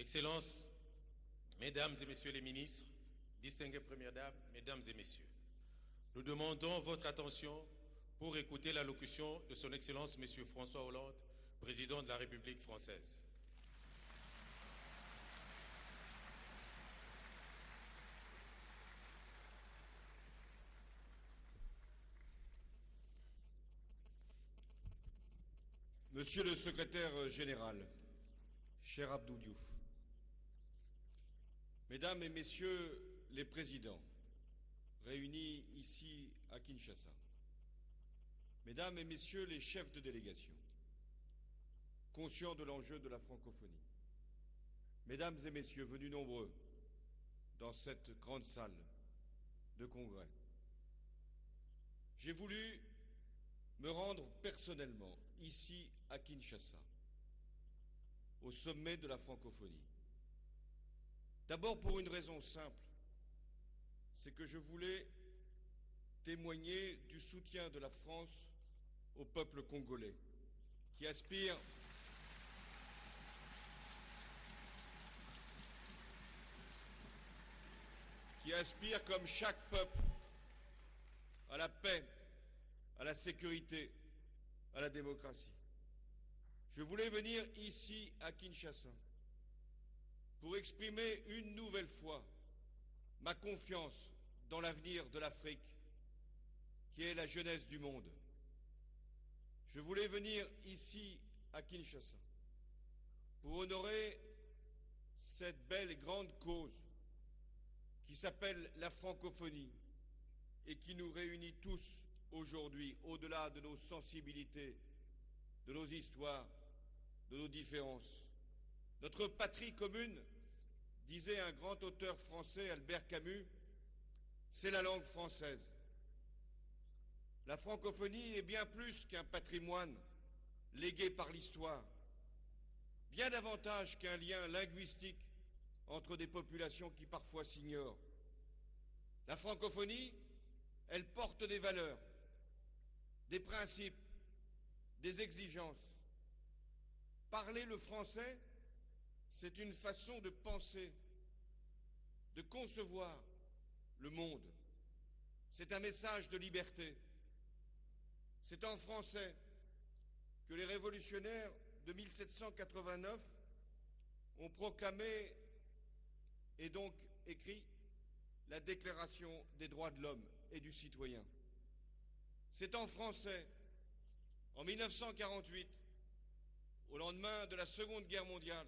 Excellences, Mesdames et Messieurs les ministres, distinguées Premières Dames, Mesdames et Messieurs, nous demandons votre attention pour écouter l'allocution de Son Excellence Monsieur François Hollande, Président de la République française. Monsieur le secrétaire général, cher Abdou Diouf, Mesdames et Messieurs les présidents réunis ici à Kinshasa, Mesdames et Messieurs les chefs de délégation, conscients de l'enjeu de la francophonie, Mesdames et Messieurs venus nombreux dans cette grande salle de congrès, j'ai voulu me rendre personnellement ici à Kinshasa, au sommet de la francophonie. D'abord pour une raison simple, c'est que je voulais témoigner du soutien de la France au peuple congolais, qui aspire comme chaque peuple à la paix, à la sécurité, à la démocratie. Je voulais venir ici à Kinshasa pour exprimer une nouvelle fois ma confiance dans l'avenir de l'Afrique, qui est la jeunesse du monde. Je voulais venir ici à Kinshasa pour honorer cette belle et grande cause qui s'appelle la francophonie et qui nous réunit tous aujourd'hui, au-delà de nos sensibilités, de nos histoires, de nos différences. Notre patrie commune, disait un grand auteur français, Albert Camus, c'est la langue française. La francophonie est bien plus qu'un patrimoine légué par l'histoire, bien davantage qu'un lien linguistique entre des populations qui parfois s'ignorent. La francophonie, elle porte des valeurs, des principes, des exigences. Parler le français, c'est une façon de penser, de concevoir le monde. C'est un message de liberté. C'est en français que les révolutionnaires de 1789 ont proclamé et donc écrit la Déclaration des droits de l'homme et du citoyen. C'est en français, en 1948, au lendemain de la Seconde Guerre mondiale,